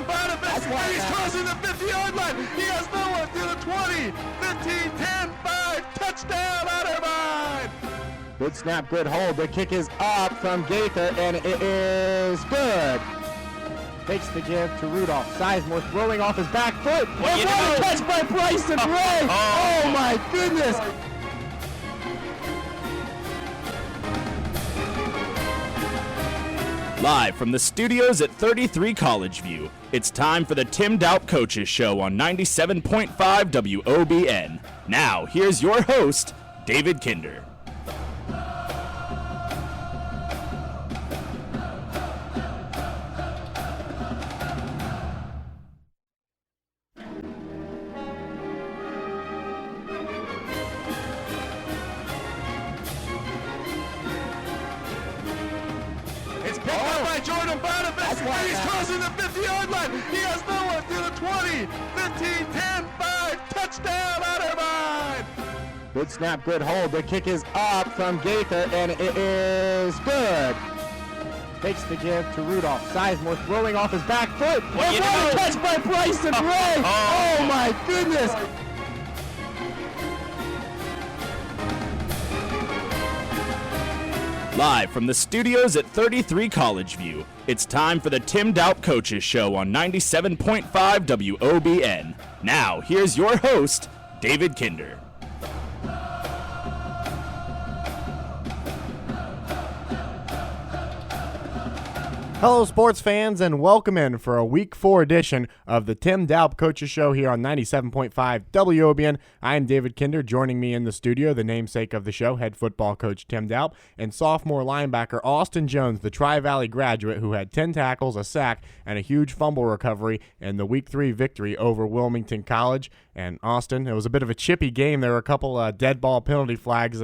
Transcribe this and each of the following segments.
Jordan Boniface, and he's crossing the 50-yard line. He has no one to the 20, 15, 10, 5, touchdown, Heidelberg! Good snap, good hold. The kick is up from Gaither, and it is good. Takes the give to Rudolph. Sizemore throwing off his back foot. What a catch by Bryson Ray! Oh my goodness! Live from the studios at 33 College View, it's time for the Tim Doup Coaches Show on 97.5 WOBN. Now, here's your host, David Kinder. Jordan Boniface, and he's crossing the 50-yard line. He has no one to the 20, 15, 10, 5, touchdown, Heidelberg! Good snap, good hold. The kick is up from Gaither, and it is good. Takes the give to Rudolph. Sizemore throwing off his back foot. What a catch by Bryson Ray! Oh my goodness! Live from the studios at 33 College View, it's time for the Tim Doup Coaches Show on 97.5 WOBN. Now, here's your host, David Kinder. Hello, sports fans, and welcome in for a Week 4 edition of the Tim Doup Coaches Show here on 97.5 WOBN. I am David Kinder. Joining me in the studio, the namesake of the show, head football coach Tim Doup, and sophomore linebacker Austin Jones, the Tri-Valley graduate who had 10 tackles, a sack, and a huge fumble recovery in the Week 3 victory over Wilmington College. And Austin, it was a bit of a chippy game. There were a couple dead ball penalty flags.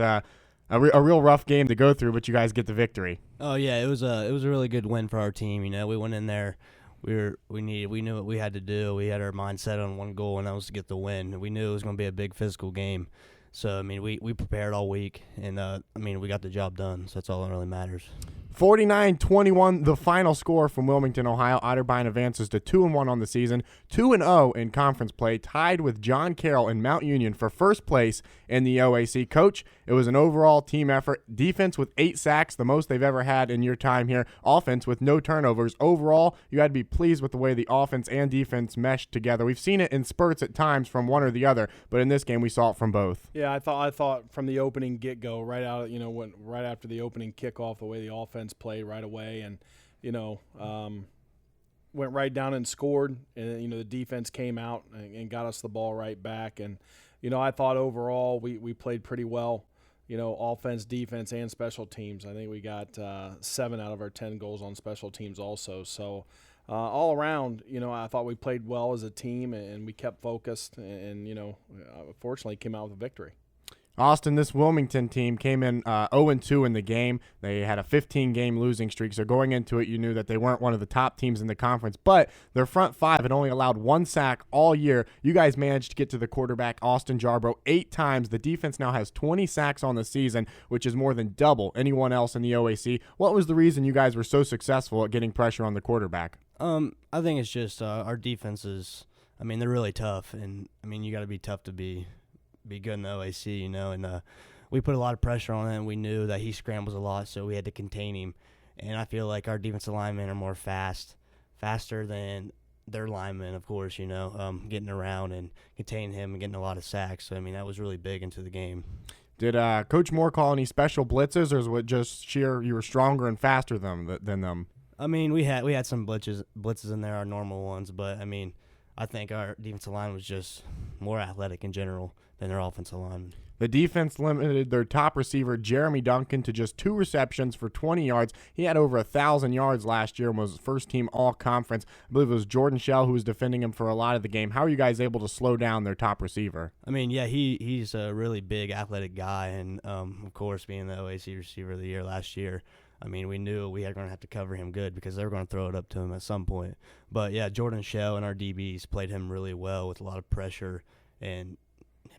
A real rough game to go through, but you guys get the victory. Oh yeah, it was a really good win for our team. You know, we went in there, we knew what we had to do. We had our mindset on one goal, and that was to get the win. We knew it was going to be a big physical game. So I mean, we prepared all week, and we got the job done. So that's all that really matters. 49-21, the final score from Wilmington, Ohio. Otterbein advances to 2-1 on the season, 2-0 in conference play, tied with John Carroll and Mount Union for first place in the OAC. Coach, it was an overall team effort. Defense with 8 sacks, the most they've ever had in your time here. Offense with no turnovers. Overall, you had to be pleased with the way the offense and defense meshed together. We've seen it in spurts at times from one or the other, but in this game we saw it from both. Yeah, I thought from the opening get-go, right after the opening kickoff, the way the offense played right away, and went right down and scored, and the defense came out and got us the ball right back. And I thought overall we played pretty well, offense, defense, and special teams. I think we got 7 out of our 10 goals on special teams also. So all around, I thought we played well as a team, and we kept focused, and fortunately came out with a victory. Austin, this Wilmington team came in 0-2 in the game. They had a 15-game losing streak, so going into it, you knew that they weren't one of the top teams in the conference, but their front 5 had only allowed 1 sack all year. You guys managed to get to the quarterback, Austin Jarbrough, 8 times. The defense now has 20 sacks on the season, which is more than double anyone else in the OAC. What was the reason you guys were so successful at getting pressure on the quarterback? I think it's just our defenses, they're really tough, and, you got to be tough to be good in the OAC, and we put a lot of pressure on him. We knew that he scrambles a lot, so we had to contain him. And I feel like our defensive linemen are more faster than their linemen, of course, getting around and containing him and getting a lot of sacks. So, that was really big into the game. Did Coach Moore call any special blitzes, or was it just sheer you were stronger and faster than them? We had some blitzes in there, our normal ones, but, I think our defensive line was just more athletic in general than their offensive line. The defense limited their top receiver, Jeremy Duncan, to just 2 receptions for 20 yards. He had over 1,000 yards last year and was first-team all-conference. I believe it was Jordan Shell who was defending him for a lot of the game. How are you guys able to slow down their top receiver? He's a really big, athletic guy, and, of course, being the OAC Receiver of the Year last year, we knew we were going to have to cover him good because they were going to throw it up to him at some point. But, yeah, Jordan Shell and our DBs played him really well with a lot of pressure and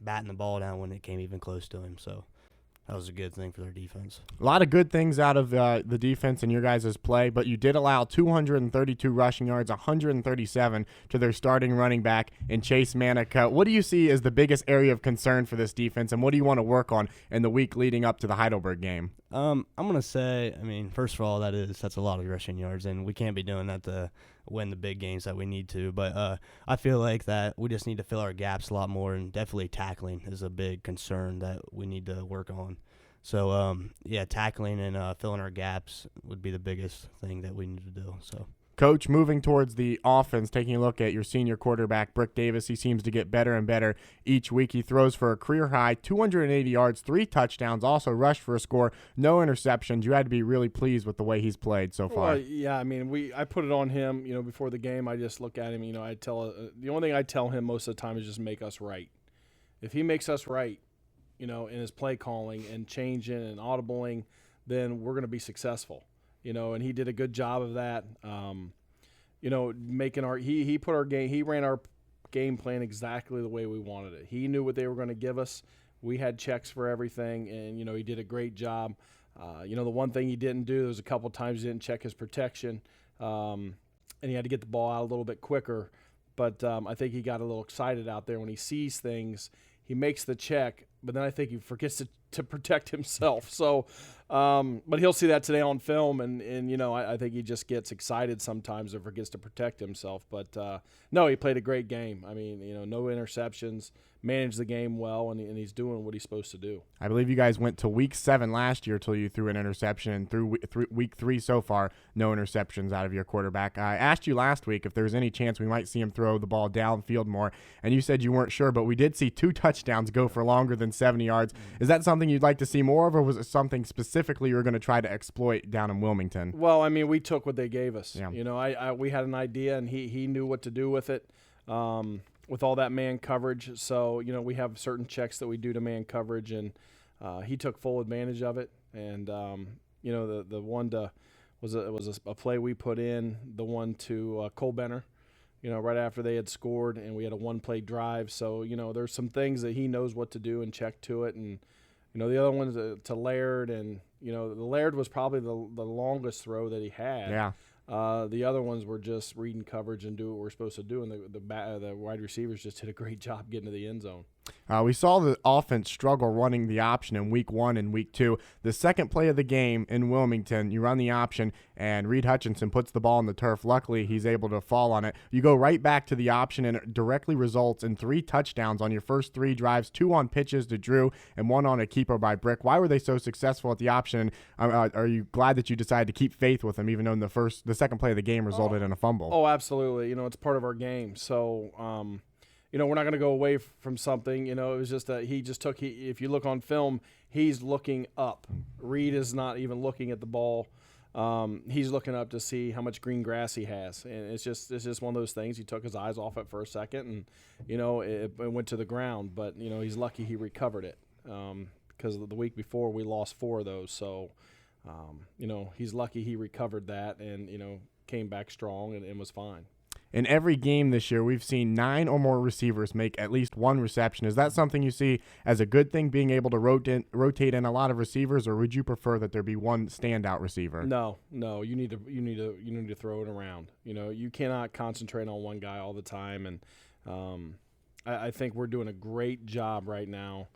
batting the ball down when it came even close to him. So that was a good thing for their defense. A lot of good things out of the defense in your guys' play, but you did allow 232 rushing yards, 137 to their starting running back in Chase Manica. What do you see as the biggest area of concern for this defense, and what do you want to work on in the week leading up to the Heidelberg game? I'm going to say, first of all, that's a lot of rushing yards, and we can't be doing that to win the big games that we need to. But I feel like that we just need to fill our gaps a lot more, and definitely tackling is a big concern that we need to work on. So, tackling and filling our gaps would be the biggest thing that we need to do. So, Coach, moving towards the offense, taking a look at your senior quarterback, Brick Davis, he seems to get better and better each week. He throws for a career-high 280 yards, 3 touchdowns, also rushed for a score, no interceptions. You had to be really pleased with the way he's played so far. Well, yeah, I put it on him, before the game. I just look at him, the only thing I tell him most of the time is just make us right. If he makes us right, in his play calling and changing and audibling, then we're going to be successful. And he did a good job of that. Making he ran our game plan exactly the way we wanted it. He knew what they were going to give us. We had checks for everything, and he did a great job. The one thing he didn't do, there was a couple times he didn't check his protection, and he had to get the ball out a little bit quicker. But I think he got a little excited out there when he sees things. He makes the check, but then I think he forgets to protect himself. So, but he'll see that today on film, and I think he just gets excited sometimes and forgets to protect himself. But no, he played a great game. No interceptions, managed the game well, and he's doing what he's supposed to do. I believe you guys went to week 7 last year till you threw an interception, and through week 3 so far, no interceptions out of your quarterback. I asked you last week if there was any chance we might see him throw the ball downfield more, and you said you weren't sure, but we did see 2 touchdowns go for longer than 70 yards. Is that something you'd like to see more of, or was it something specifically you were going to try to exploit down in Wilmington? Well, we took what they gave us. Yeah. We had an idea, and he knew what to do with it. With all that man coverage. So, we have certain checks that we do to man coverage, and he took full advantage of it. And, the one was a play we put in, the one to Cole Benner, right after they had scored, and we had a one-play drive. So, there's some things that he knows what to do and check to it. And, the other one's to Laird, and, the Laird was probably the longest throw that he had. Yeah. The other ones were just reading coverage and do what we're supposed to do, and the wide receivers just did a great job getting to the end zone. We saw the offense struggle running the option in week 1 and week 2. The second play of the game in Wilmington, you run the option, and Reed Hutchinson puts the ball on the turf. Luckily, he's able to fall on it. You go right back to the option, and it directly results in 3 touchdowns on your first 3 drives, 2 on pitches to Drew and 1 on a keeper by Brick. Why were they so successful at the option? Are you glad that you decided to keep faith with them, even though the second play of the game resulted in a fumble? Oh, absolutely. It's part of our game. So, we're not going to go away from something. It was just that if you look on film, he's looking up. Reed is not even looking at the ball. He's looking up to see how much green grass he has. And it's just one of those things. He took his eyes off it for a second, and, it went to the ground. But, he's lucky he recovered it because the week before we lost 4 of those. So, he's lucky he recovered that and, came back strong and was fine. In every game this year, we've seen 9 or more receivers make at least 1 reception. Is that something you see as a good thing, being able to rotate in a lot of receivers, or would you prefer that there be one standout receiver? No. You need to throw it around. You cannot concentrate on one guy all the time, and I think we're doing a great job right now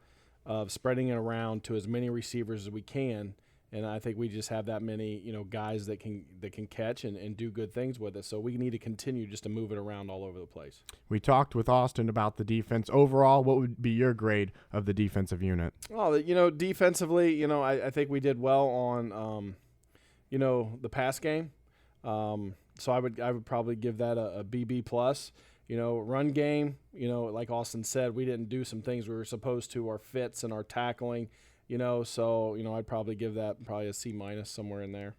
of spreading it around to as many receivers as we can. And I think we just have that many, guys that can catch and do good things with it. So we need to continue just to move it around all over the place. We talked with Austin about the defense. Overall, what would be your grade of the defensive unit? Oh, defensively, I think we did well on, the pass game. So I would probably give that a BB plus. Run game, like Austin said, we didn't do some things we were supposed to, our fits and our tackling. So, I'd probably give that a C- somewhere in there.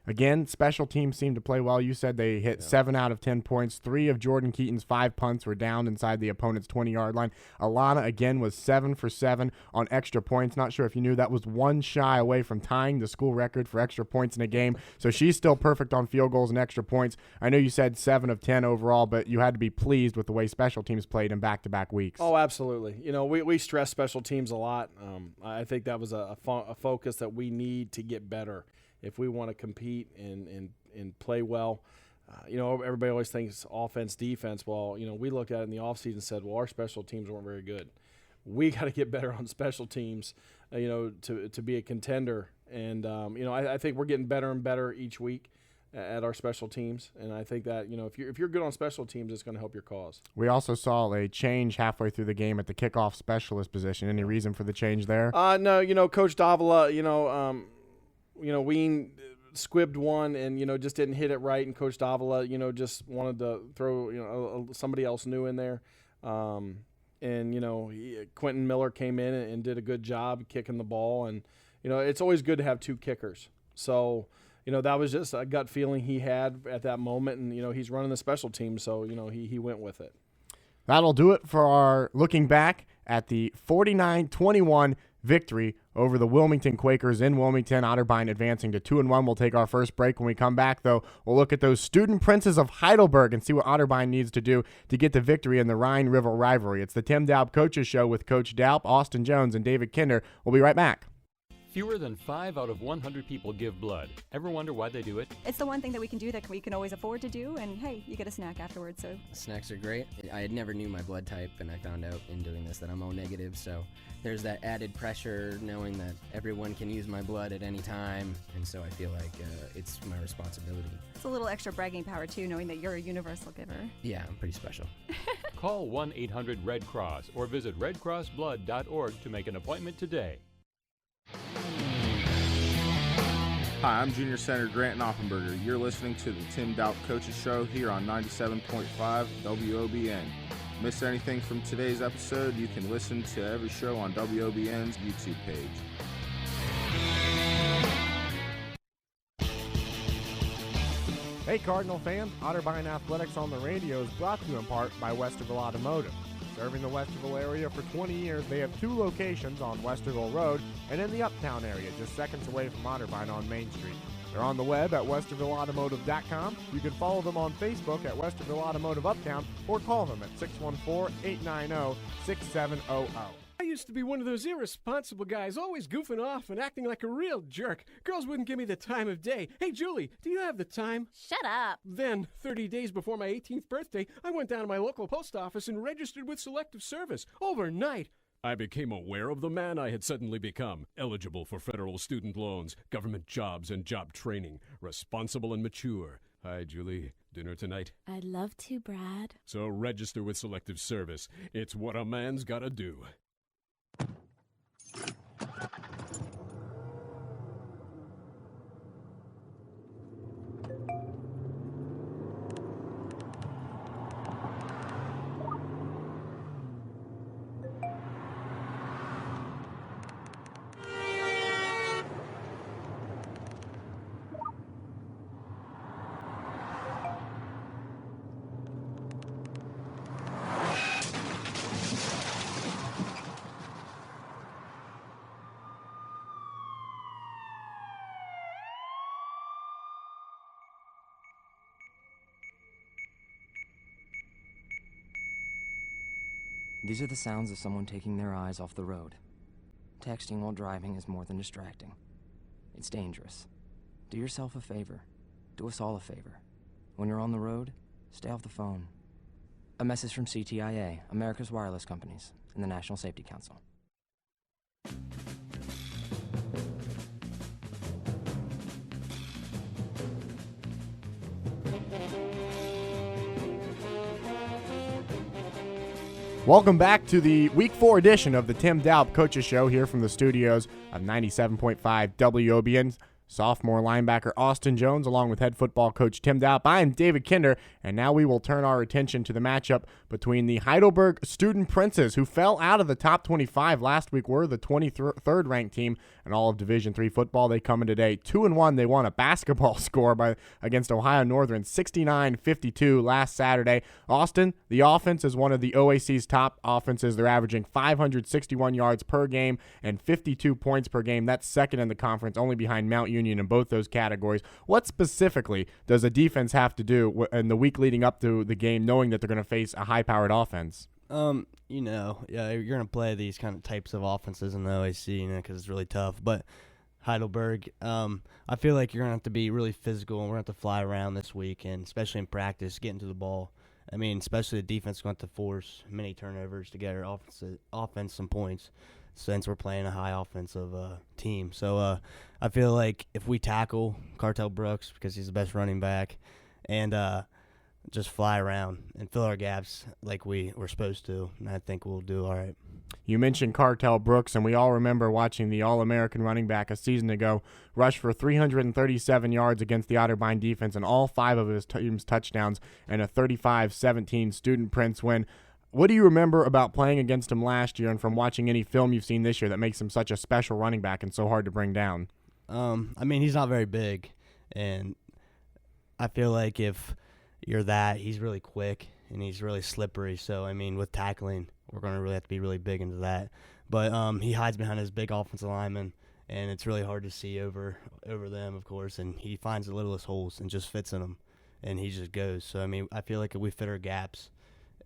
Again, special teams seemed to play well. You said they hit 7 out of 10 points. 3 of Jordan Keaton's 5 punts were down inside the opponent's 20-yard line. Alana, again, was 7 for 7 on extra points. Not sure if you knew that was 1 shy away from tying the school record for extra points in a game. So she's still perfect on field goals and extra points. I know you said 7 of 10 overall, but you had to be pleased with the way special teams played in back-to-back weeks. Oh, absolutely. We stress special teams a lot. I think that was a focus that we need to get better if we want to compete and play well. Everybody always thinks offense, defense. Well, we looked at it in the offseason and said, well, our special teams weren't very good. We got to get better on special teams, to be a contender. And, I think we're getting better and better each week at our special teams. And I think that, if you're good on special teams, it's going to help your cause. We also saw a change halfway through the game at the kickoff specialist position. Any reason for the change there? No, Coach Davila, Ween squibbed one and, just didn't hit it right. And Coach Davila, just wanted to throw, somebody else new in there. Quentin Miller came in and did a good job kicking the ball. And, it's always good to have 2 kickers. So, that was just a gut feeling he had at that moment. And, he's running the special team. So, he went with it. That'll do it for our looking back at the 49-21 victory over the Wilmington Quakers in Wilmington. Otterbein advancing to 2-1. We'll take our first break. When we come back, though, we'll look at those student princes of Heidelberg and see what Otterbein needs to do to get the victory in the Rhine River rivalry. It's the Tim Doup Coaches Show with Coach Doup, Austin Jones, and David Kinder. We'll be right back. Fewer than 5 out of 100 people give blood. Ever wonder why they do it? It's the one thing that we can do that we can always afford to do, and hey, you get a snack afterwards. So snacks are great. I had never knew my blood type, and I found out in doing this that I'm O negative, so there's that added pressure knowing that everyone can use my blood at any time, and so I feel like it's my responsibility. It's a little extra bragging power, too, knowing that you're a universal giver. Yeah, I'm pretty special. Call 1-800-RED-CROSS or visit redcrossblood.org to make an appointment today. Hi, I'm Junior Center Grant Knoppenberger. You're listening to the Tim Doup Coaches Show here on 97.5 WOBN. Miss anything from today's episode, you can listen to every show on WOBN's YouTube page. Hey Cardinal fans, Otterbein Athletics on the Radio is brought to you in part by Westerville Automotive. Serving the Westerville area for 20 years, they have 2 locations on Westerville Road and in the Uptown area, just seconds away from Otterbein on Main Street. They're on the web at westervilleautomotive.com. You can follow them on Facebook at Westerville Automotive Uptown or call them at 614-890-6700. I used to be one of those irresponsible guys, always goofing off and acting like a real jerk. Girls wouldn't give me the time of day. Hey, Julie, do you have the time? Shut up. Then, 30 days before my 18th birthday, I went down to my local post office and registered with Selective Service overnight. I became aware of the man I had suddenly become, eligible for federal student loans, government jobs, and job training, responsible and mature. Hi, Julie. Dinner tonight? I'd love to, Brad. So register with Selective Service. It's what a man's gotta do. These are the sounds of someone taking their eyes off the road. Texting while driving is more than distracting. It's dangerous. Do yourself a favor. Do us all a favor. When you're on the road, stay off the phone. A message from CTIA, America's Wireless Companies, and the National Safety Council. Welcome back to the Week 4 edition of the Tim Doup Coaches Show here from the studios of 97.5 WOBN. sophomore linebacker Austin Jones, along with head football coach Tim Doup. I'm David Kinder, and now we will turn our attention to the matchup between the Heidelberg Student Princes, who fell out of the top 25 last week, were the 23rd ranked team in all of Division III football. They come in today 2-1. They won a basketball score against Ohio Northern 69-52 last Saturday. Austin, the offense is one of the OAC's top offenses. They're averaging 561 yards per game and 52 points per game. That's second in the conference, only behind Mount Union in both those categories. What specifically does a defense have to do in the week leading up to the game, knowing that they're going to face a high-powered offense? You're going to play these kind of types of offenses in the OAC, because it's really tough. But Heidelberg, I feel like you're going to have to be really physical, and we're going to have to fly around this week, and especially in practice, getting to the ball. I mean, especially the defense is going to have to force many turnovers to get our offense some points, since we're playing a high offensive team. So I feel like if we tackle Cartel Brooks, because he's the best running back, and just fly around and fill our gaps like we're supposed to, and I think we'll do all right. You mentioned Cartel Brooks, and we all remember watching the All-American running back a season ago rush for 337 yards against the Otterbein defense and all 5 of his team's touchdowns and a 35-17 Student Prince win. What do you remember about playing against him last year and from watching any film you've seen this year that makes him such a special running back and so hard to bring down? He's not very big, and I feel like if you're he's really quick and he's really slippery. So, with tackling, we're going to really have to be really big into that. But he hides behind his big offensive lineman, and it's really hard to see over them, of course, and he finds the littlest holes and just fits in them, and he just goes. So, I feel like if we fit our gaps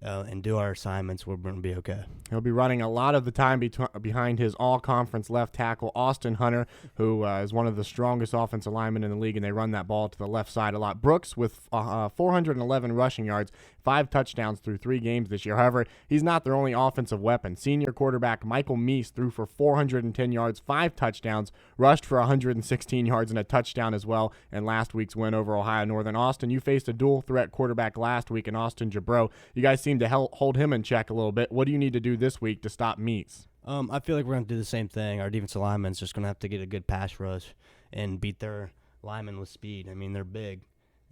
and do our assignments, we're going to be okay. He'll be running a lot of the time behind his all-conference left tackle, Austin Hunter, who is one of the strongest offensive linemen in the league, and they run that ball to the left side a lot. Brooks with 411 rushing yards, 5 touchdowns through 3 games this year. However, he's not their only offensive weapon. Senior quarterback Michael Meese threw for 410 yards, 5 touchdowns, rushed for 116 yards and a touchdown as well in last week's win over Ohio Northern. Austin, you faced a dual-threat quarterback last week in Austin Jabro. You guys seem to hold him in check a little bit. What do you need to do this week to stop Meese? I feel like we're going to do the same thing. Our defensive linemen's just going to have to get a good pass rush and beat their linemen with speed. They're big,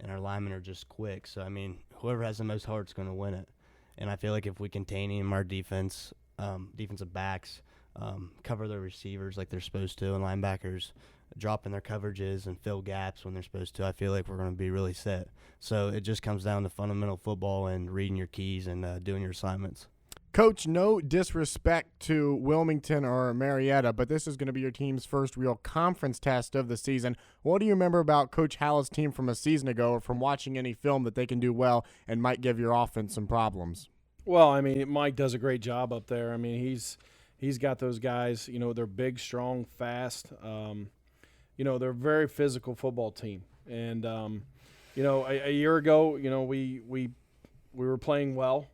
and our linemen are just quick. So, whoever has the most heart is going to win it. And I feel like if we contain him, our defensive backs cover their receivers like they're supposed to, and linebackers drop in their coverages and fill gaps when they're supposed to, I feel like we're going to be really set. So it just comes down to fundamental football and reading your keys and doing your assignments. Coach, no disrespect to Wilmington or Marietta, but this is going to be your team's first real conference test of the season. What do you remember about Coach Halla's team from a season ago, or from watching any film that they can do well and might give your offense some problems? Well, Mike does a great job up there. He's got those guys, they're big, strong, fast. They're a very physical football team. And, a year ago, we were playing well.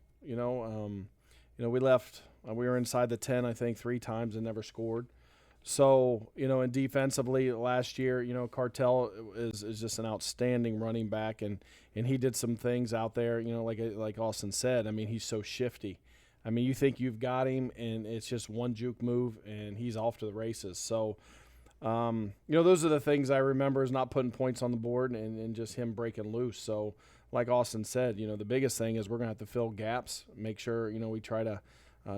We left. We were inside the 10, I think, 3 times and never scored. So, and defensively last year, Cartel is just an outstanding running back, and he did some things out there, like Austin said. He's so shifty. You think you've got him, and it's just one juke move, and he's off to the races. So, those are the things I remember, is not putting points on the board and just him breaking loose. So, like Austin said, the biggest thing is we're going to have to fill gaps, make sure, we try to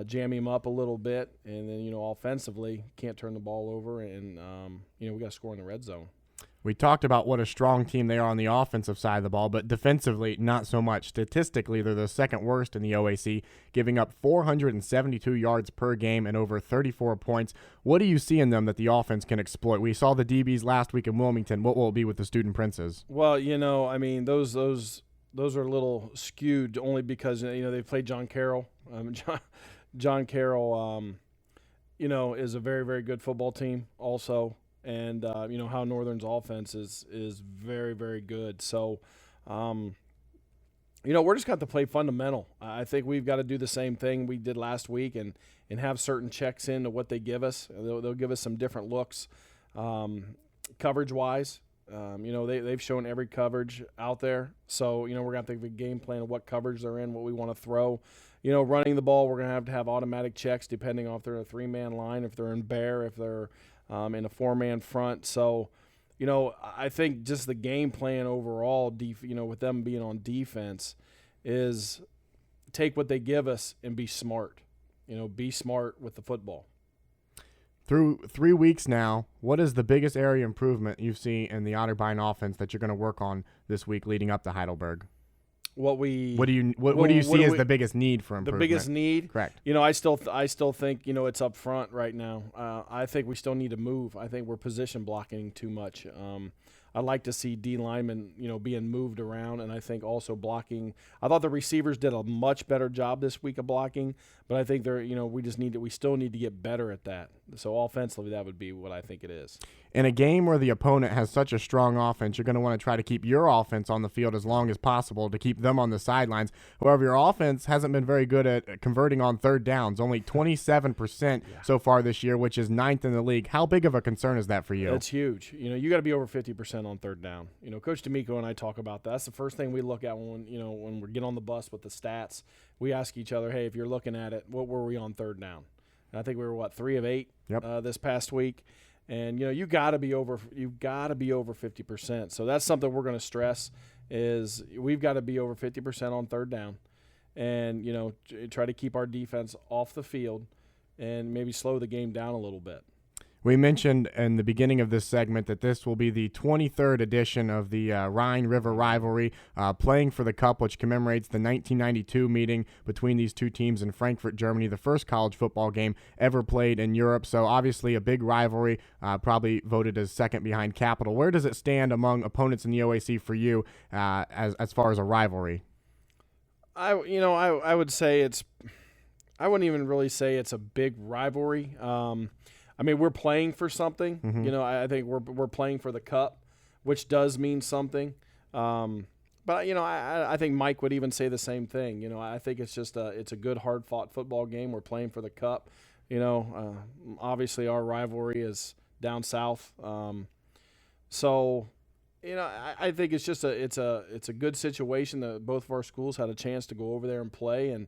jam him up a little bit, and then, offensively, can't turn the ball over, and, we got to score in the red zone. We talked about what a strong team they are on the offensive side of the ball, but defensively, not so much. Statistically, they're the second worst in the OAC, giving up 472 yards per game and over 34 points. What do you see in them that the offense can exploit? We saw the DBs last week in Wilmington. What will it be with the Student Princes? Well, those are a little skewed only because, they played John Carroll. John Carroll, is a very, very good football team also. And, how Northern's offense is very, very good. So, we're just got to play fundamental. I think we've got to do the same thing we did last week and have certain checks into what they give us. They'll give us some different looks coverage-wise. They've shown every coverage out there. So, we're going to have to have a game plan of what coverage they're in, what we want to throw. Running the ball, we're going to have automatic checks depending on if they're in a 3-man line, if they're in bear, if they're in a 4-man front. So, I think just the game plan overall, with them being on defense, is take what they give us and be smart. Be smart with the football. Through 3 weeks now, what is the biggest area improvement you've seen in the Otterbein offense that you're going to work on this week leading up to Heidelberg? What do you see as the biggest need for improvement? The biggest need? Correct. I still think, it's up front right now. I think we still need to move. I think we're position blocking too much. I'd like to see D linemen, being moved around, and I think also blocking. I thought the receivers did a much better job this week of blocking, but I think we still need to get better at that. So offensively, that would be what I think it is. In a game where the opponent has such a strong offense, you're going to want to try to keep your offense on the field as long as possible to keep them on the sidelines. However, your offense hasn't been very good at converting on third downs, only 27% so far this year, which is 9th in the league. How big of a concern is that for you? It's huge. You got to be over 50% on third down. Coach D'Amico and I talk about that. That's the first thing we look at when we get on the bus with the stats. We ask each other, hey, if you're looking at it, what were we on third down? And I think we were 3 of 8 this past week. And you got to be over 50%. So that's something we're going to stress is we've got to be over 50% on third down, and try to keep our defense off the field, and maybe slow the game down a little bit. We mentioned in the beginning of this segment that this will be the 23rd edition of the Rhine River rivalry, playing for the Cup, which commemorates the 1992 meeting between these two teams in Frankfurt, Germany, the first college football game ever played in Europe. So obviously a big rivalry, probably voted as second behind Capital. Where does it stand among opponents in the OAC for you as far as a rivalry? I would say I wouldn't even really say it's a big rivalry. We're playing for something. Mm-hmm. I think we're playing for the Cup, which does mean something. But I think Mike would even say the same thing. I think it's just it's a good, hard-fought football game. We're playing for the Cup. Obviously our rivalry is down south. So I think it's just it's a good situation that both of our schools had a chance to go over there and play. And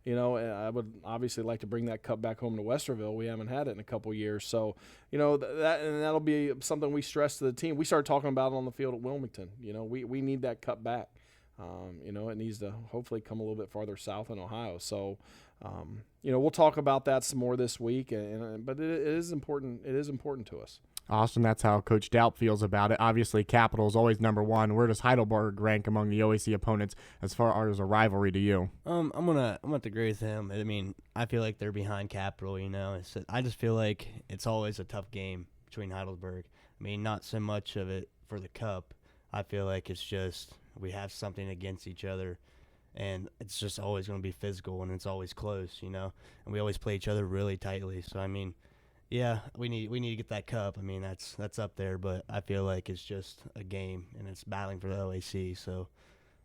I would obviously like to bring that Cup back home to Westerville. We haven't had it in a couple years. So, that'll be something we stress to the team. We started talking about it on the field at Wilmington. We need that Cup back. It needs to hopefully come a little bit farther south in Ohio. So, we'll talk about that some more this week. But it is important. It is important to us. Austin, that's how Coach Doup feels about it. Obviously, Capital is always number one. Where does Heidelberg rank among the OAC opponents as far as a rivalry to you? I'm gonna agree with him. I feel like they're behind Capital. I just feel like it's always a tough game between Heidelberg. Not so much of it for the Cup. I feel like it's just we have something against each other, and it's just always going to be physical, and it's always close. And we always play each other really tightly. So yeah, we need to get that Cup. That's up there, but I feel like it's just a game, and it's battling for the OAC. So,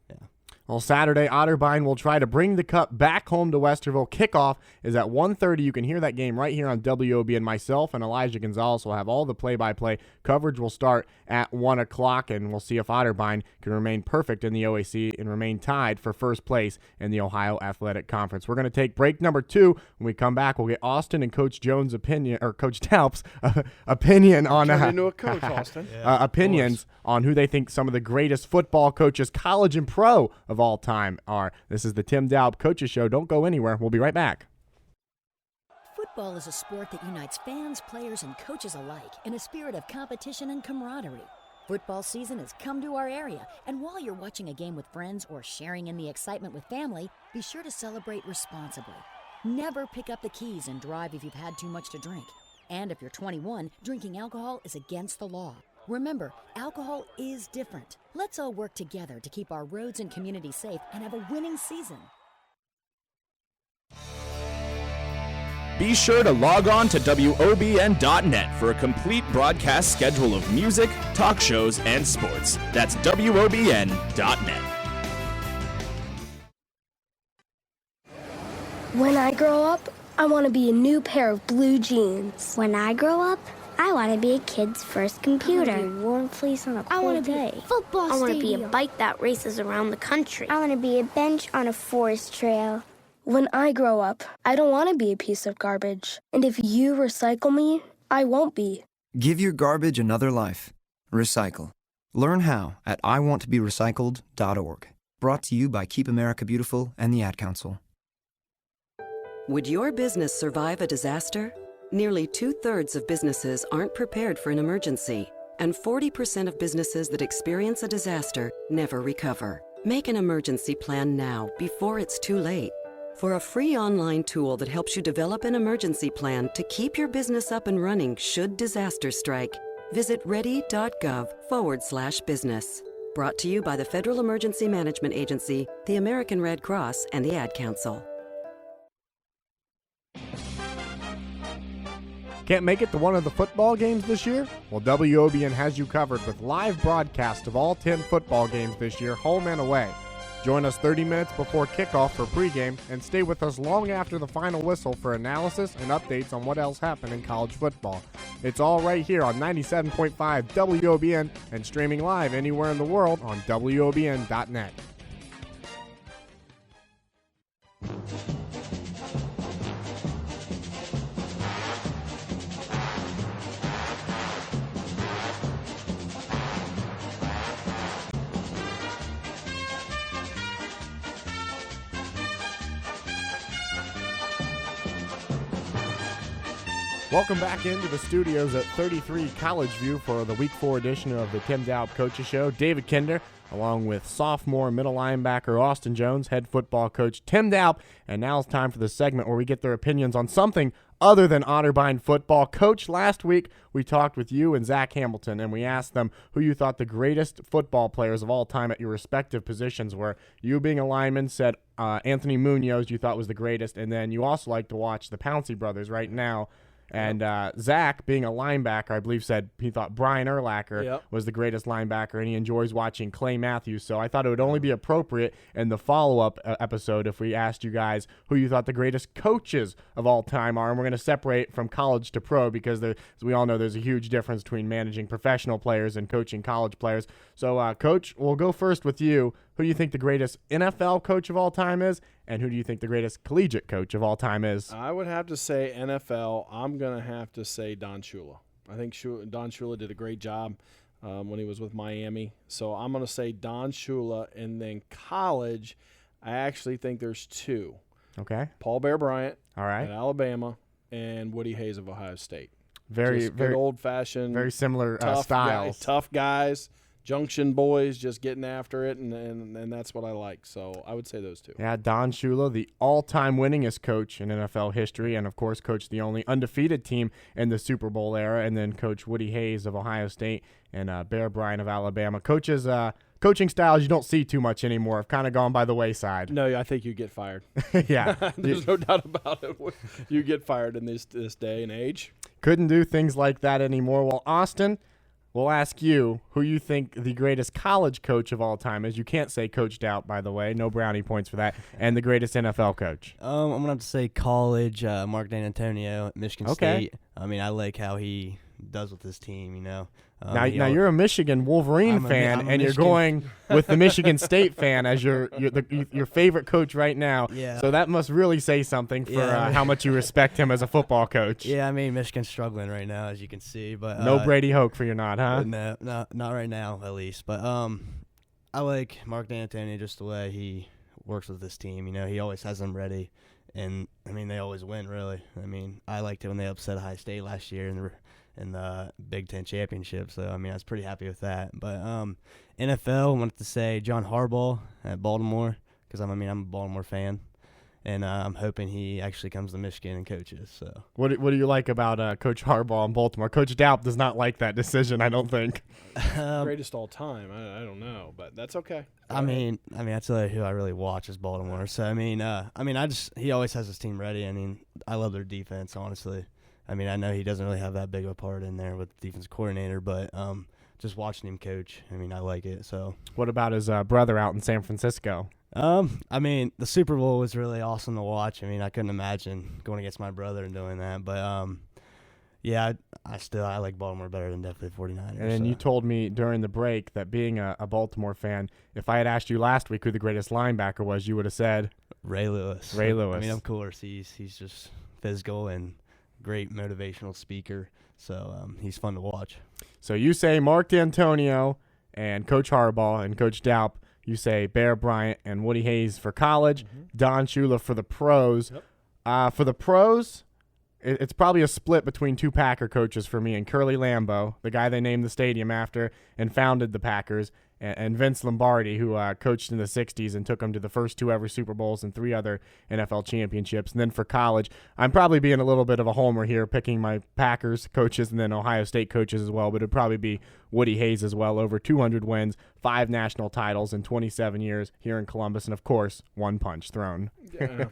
yeah. Well, Saturday, Otterbein will try to bring the Cup back home to Westerville. Kickoff is at 1:30. You can hear that game right here on WOB, and myself and Elijah Gonzalez will have all the play-by-play. Coverage will start at 1 o'clock, and we'll see if Otterbein can remain perfect in the OAC and remain tied for first place in the Ohio Athletic Conference. We're going to take break number 2. When we come back, we'll get Austin and Coach Jones' opinion, or Coach Daup's opinion on into a coach, Austin. opinions on who they think some of the greatest football coaches, college and pro, of all time are. This is the Tim Doup Coaches Show. Don't go anywhere. We'll be right back. Football is a sport that unites fans, players, and coaches alike in a spirit of competition and camaraderie. Football season has come to our area, and while you're watching a game with friends or sharing in the excitement with family, be sure to celebrate responsibly. Never pick up the keys and drive if you've had too much to drink. And if you're 21, drinking alcohol is against the law. Remember, alcohol is different. Let's all work together to keep our roads and community safe and have a winning season. Be sure to log on to WOBN.net for a complete broadcast schedule of music, talk shows, and sports. That's WOBN.net. When I grow up, I want to be a new pair of blue jeans. When I grow up, I want to be a kid's first computer. I want to be a warm fleece on a cold day. Football I want to stadium. be a bike that races around the country. I want to be a bench on a forest trail. When I grow up, I don't want to be a piece of garbage. And if you recycle me, I won't be. Give your garbage another life. Recycle. Learn how at iwanttoberecycled.org. Brought to you by Keep America Beautiful and the Ad Council. Would your business survive a disaster? Nearly 2/3 of businesses aren't prepared for an emergency, and 40% of businesses that experience a disaster never recover. Make an emergency plan now before it's too late. For a free online tool that helps you develop an emergency plan to keep your business up and running should disaster strike, visit ready.gov/business. Brought to you by the Federal Emergency Management Agency, the American Red Cross, and the Ad Council. Can't make it to one of the football games this year? Well, WOBN has you covered with live broadcast of all 10 football games this year, home and away. Join us 30 minutes before kickoff for pregame and stay with us long after the final whistle for analysis and updates on what else happened in college football. It's all right here on 97.5 WOBN and streaming live anywhere in the world on WOBN.net. Welcome back into the studios at 33 College View for the Week 4 edition of the Tim Doup Coaches Show. David Kinder, along with sophomore middle linebacker Austin Jones, head football coach Tim Doup, and now it's time for the segment where we get their opinions on something other than Otterbein football. Coach, last week we talked with you and Zach Hamilton, and we asked them who you thought the greatest football players of all time at your respective positions were. You, being a lineman, said Anthony Munoz you thought was the greatest, and then you also like to watch the Pouncey brothers right now. And Zach, being a linebacker, I believe said he thought Brian Urlacher was the greatest linebacker, and he enjoys watching Clay Matthews. So I thought it would only be appropriate in the follow-up episode if we asked you guys who you thought the greatest coaches of all time are. And we're going to separate from college to pro because, as we all know, there's a huge difference between managing professional players and coaching college players. So, Coach, we'll go first with you. Who do you think the greatest NFL coach of all time is, and who do you think the greatest collegiate coach of all time is? I would have to say NFL. I'm going to have to say Don Shula. I think Don Shula did a great job when he was with Miami. So I'm going to say Don Shula. And then college, I actually think there's two. Okay. Paul Bear Bryant at Alabama and Woody Hayes of Ohio State. Very old-fashioned. Very similar tough styles. Tough guys. Junction boys just getting after it, and that's what I like. So I would say those two. Yeah, Don Shula, the all-time winningest coach in NFL history, and, of course, coached the only undefeated team in the Super Bowl era, and then Coach Woody Hayes of Ohio State and Bear Bryant of Alabama. Coaches, coaching styles you don't see too much anymore have kind of gone by the wayside. No, I think you get fired. Yeah. There's no doubt about it. You get fired in this day and age. Couldn't do things like that anymore. Well, Austin, we'll ask you who you think the greatest college coach of all time is. You can't say Coach Doup, by the way. No brownie points for that. And the greatest NFL coach. I'm going to have to say college, Mark D'Antonio at Michigan State. I mean, I like how he does with his team, you know. Now you're a Michigan Wolverine fan, and you're going with the Michigan State fan as your favorite coach right now. Yeah. So that must really say something for how much you respect him as a football coach. Yeah, I mean, Michigan's struggling right now, as you can see. But no Brady Hoke for your nod, huh? No, not right now, at least. But I like Mark D'Antonio just the way he works with this team. You know, he always has them ready. And, I mean, they always win, really. I mean, I liked it when they upset Ohio State last year in the Big Ten championship. So, I mean, I was pretty happy with that. But NFL, I wanted to say John Harbaugh at Baltimore because, I'm a Baltimore fan. And I'm hoping he actually comes to Michigan and coaches. So, what do you like about Coach Harbaugh in Baltimore? Coach Doup does not like that decision, I don't think. Greatest all time, I don't know, but that's okay. I mean, that's who I really watch is Baltimore. So, he always has his team ready. I mean, I love their defense, honestly. I mean, I know he doesn't really have that big of a part in there with the defense coordinator, but just watching him coach, I mean, I like it. So, what about his brother out in San Francisco? I mean, the Super Bowl was really awesome to watch. I mean, I couldn't imagine going against my brother and doing that. But, yeah, I like Baltimore better than definitely 49ers. And then you told me during the break that being a Baltimore fan, if I had asked you last week who the greatest linebacker was, you would have said Ray Lewis. Ray Lewis. I mean, of course, he's just physical and great motivational speaker. So he's fun to watch. So you say Mark D'Antonio and Coach Harbaugh and Coach Doup. You say Bear Bryant and Woody Hayes for college, Don Shula for the pros. For the pros, it's probably a split between two Packer coaches for me, and Curly Lambeau, the guy they named the stadium after and founded the Packers, and Vince Lombardi, who coached in the 60s and took them to the first 2 ever Super Bowls and 3 other NFL championships. And then for college, I'm probably being a little bit of a homer here, picking my Packers coaches and then Ohio State coaches as well, but it'd probably be Woody Hayes as well. Over 200 wins, 5 national titles in 27 years here in Columbus, and of course, 1 punch thrown. Yeah.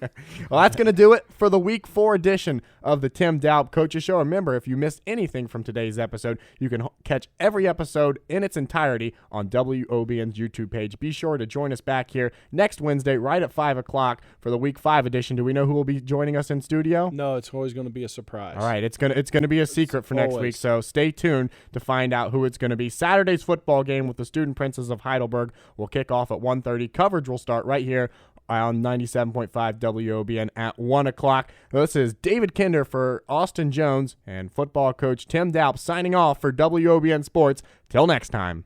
Well, that's going to do it for the Week 4 edition of the Tim Doup Coaches Show. Remember, if you missed anything from today's episode, you can catch every episode in its entirety on WOBN's YouTube page. Be sure to join us back here next Wednesday right at 5 o'clock for the Week 5 edition. Do we know who will be joining us in studio? No, it's always going to be a surprise. All right, it's gonna be a secret for next week, so stay tuned to find out who it's going to be. Saturday's football game with the Student Princes of Heidelberg will kick off at 1:30. Coverage will start right here on 97.5 WOBN at 1 o'clock. This is David Kinder for Austin Jones and football coach Tim Doup signing off for WOBN Sports. Till next time.